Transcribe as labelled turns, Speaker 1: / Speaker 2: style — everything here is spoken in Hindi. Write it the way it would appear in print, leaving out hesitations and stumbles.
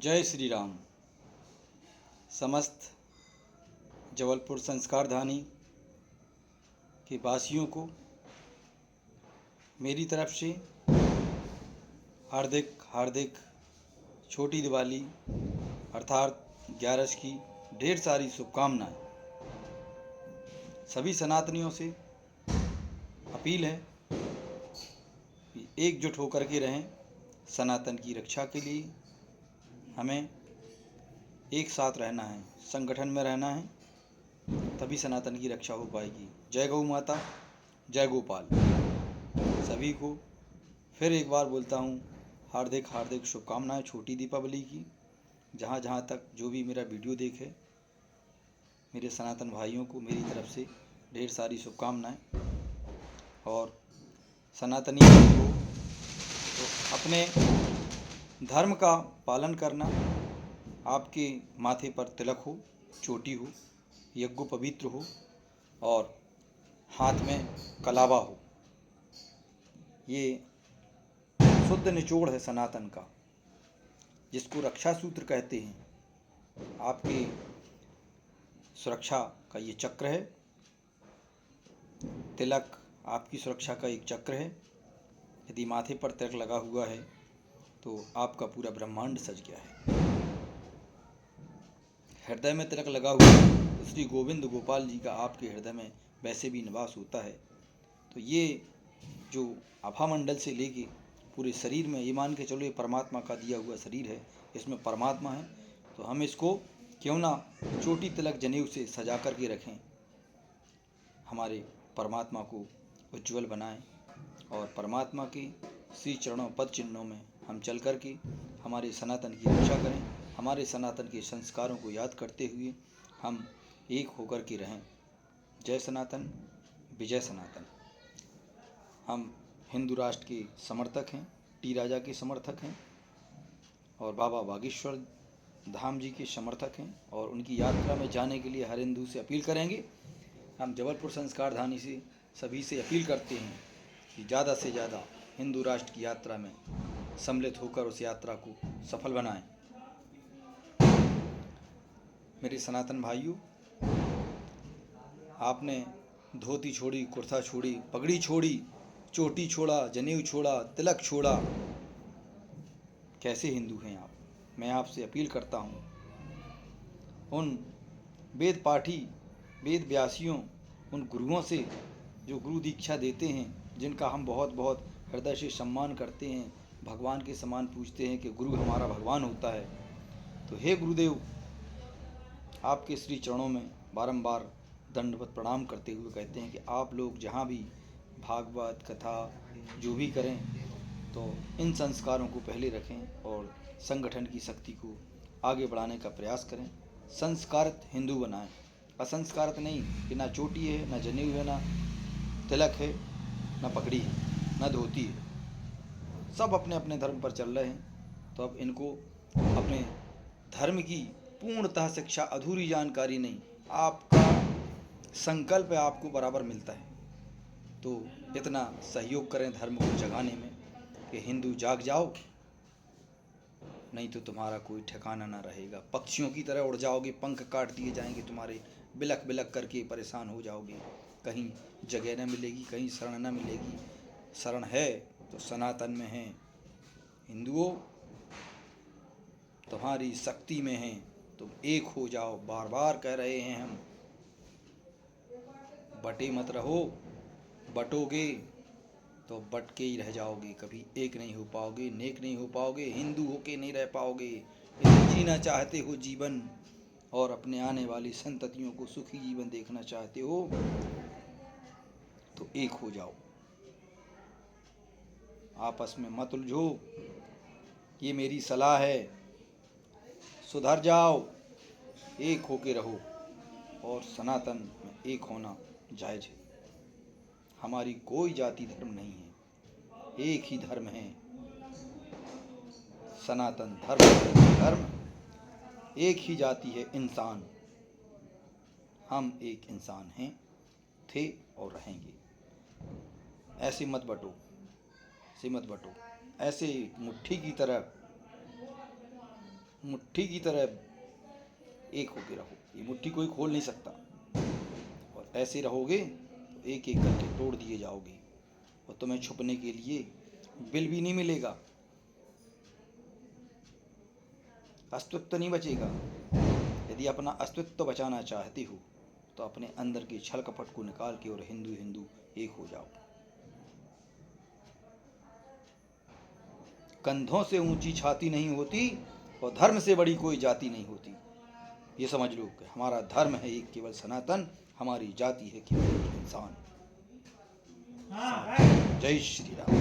Speaker 1: जय श्री राम। समस्त जबलपुर संस्कारधानी के वासियों को मेरी तरफ से हार्दिक हार्दिक छोटी दिवाली अर्थात 11 की ढेर सारी शुभकामनाएं। सभी सनातनियों से अपील है कि एकजुट होकर के रहें। सनातन की रक्षा के लिए हमें एक साथ रहना है, संगठन में रहना है, तभी सनातन की रक्षा हो पाएगी। जय गौ माता, जय गोपाल। सभी को फिर एक बार बोलता हूँ हार्दिक हार्दिक शुभकामनाएं छोटी दीपावली की। जहाँ जहाँ तक जो भी मेरा वीडियो देखे, मेरे सनातन भाइयों को मेरी तरफ से ढेर सारी शुभकामनाएं। और सनातनी को तो अपने धर्म का पालन करना, आपके माथे पर तिलक हो, चोटी हो, यज्ञ पवित्र हो और हाथ में कलावा हो, ये शुद्ध निचोड़ है सनातन का, जिसको रक्षा सूत्र कहते हैं। आपकी सुरक्षा का ये चक्र है। तिलक आपकी सुरक्षा का एक चक्र है। यदि माथे पर तिलक लगा हुआ है तो आपका पूरा ब्रह्मांड सज गया है। हृदय में तिलक लगा हुआ है तो श्री गोविंद गोपाल जी का आपके हृदय में वैसे भी निवास होता है। तो ये जो आभामंडल से लेके पूरे शरीर में, ये मान के चलो ये परमात्मा का दिया हुआ शरीर है, इसमें परमात्मा है। तो हम इसको क्यों ना चोटी तिलक जनेऊ से सजा करके रखें, हमारे परमात्मा को उज्ज्वल बनाएं और परमात्मा के श्री चरणों पद चिन्हों में हम चल कर के हमारे सनातन की रक्षा करें। हमारे सनातन के संस्कारों को याद करते हुए हम एक होकर के रहें। जय सनातन, विजय सनातन। हम हिंदू राष्ट्र के समर्थक हैं, टी राजा के समर्थक हैं और बाबा बागेश्वर धाम जी के समर्थक हैं और उनकी यात्रा में जाने के लिए हर हिंदू से अपील करेंगे। हम जबलपुर संस्कारधानी से सभी से अपील करते हैं कि ज़्यादा से ज़्यादा हिंदू राष्ट्र की यात्रा में सम्मिलित होकर उस यात्रा को सफल बनाएं। मेरे सनातन भाइयों, आपने धोती छोड़ी, कुर्ता छोड़ी, पगड़ी छोड़ी, चोटी छोड़ा, जनेऊ छोड़ा, तिलक छोड़ा, कैसे हिंदू हैं आप? मैं आपसे अपील करता हूँ, उन वेद पाठी, वेद व्यासियों, उन गुरुओं से जो गुरु दीक्षा देते हैं, जिनका हम बहुत बहुत हृदय से सम्मान करते हैं, भगवान के समान पूछते हैं कि गुरु हमारा भगवान होता है। तो हे गुरुदेव, आपके श्री चरणों में बारंबार दंडवत प्रणाम करते हुए कहते हैं कि आप लोग जहाँ भी भागवत कथा जो भी करें तो इन संस्कारों को पहले रखें और संगठन की शक्ति को आगे बढ़ाने का प्रयास करें। संस्कारित हिंदू बनाएं, असंस्कारित नहीं कि ना चोटी है, ना जनेऊ है, ना तिलक है, ना पगड़ी है, ना धोती है। सब अपने अपने धर्म पर चल रहे हैं। तो अब इनको अपने धर्म की पूर्णतः शिक्षा, अधूरी जानकारी नहीं, आपका संकल्प आपको बराबर मिलता है। तो इतना सहयोग करें धर्म को जगाने में कि हिंदू जाग जाओ, नहीं तो तुम्हारा कोई ठिकाना ना रहेगा। पक्षियों की तरह उड़ जाओगे, पंख काट दिए जाएंगे तुम्हारे, बिलक बिलक करके परेशान हो जाओगे। कहीं जगह न मिलेगी, कहीं शरण न मिलेगी। शरण है तो सनातन में है। हिंदुओं, तुम्हारी शक्ति में है, तुम एक हो जाओ। बार बार कह रहे हैं हम, बटे मत रहो, बटोगे तो बटके ही रह जाओगे, कभी एक नहीं हो पाओगे, नेक नहीं हो पाओगे, हिंदू होके नहीं रह पाओगे। यदि जीना चाहते हो जीवन और अपने आने वाली संततियों को सुखी जीवन देखना चाहते हो तो एक हो जाओ, आपस में मत उलझो। ये मेरी सलाह है, सुधर जाओ, एक होके रहो और सनातन में एक होना जायज है। हमारी कोई जाति धर्म नहीं है, एक ही धर्म है, सनातन धर्म। एक ही जाति है, इंसान। हम एक इंसान हैं, थे और रहेंगे। ऐसे मत बटो, ऐसे मुट्ठी की तरह मुट्ठी की तरह एक होके रहो। ये मुट्ठी कोई खोल नहीं सकता, और ऐसे रहोगे तो एक एक करके तोड़ दिए जाओगे, और तुम्हें छुपने के लिए बिल भी नहीं मिलेगा, अस्तित्व नहीं बचेगा। यदि अपना अस्तित्व बचाना चाहते हो तो अपने अंदर के छल कपट को निकाल के और हिंदू हिंदू एक हो जाओ। कंधों से ऊंची छाती नहीं होती और धर्म से बड़ी कोई जाति नहीं होती। ये समझ लो कि हमारा धर्म है एक केवल सनातन, हमारी जाति है केवल एक इंसान। जय श्री राम।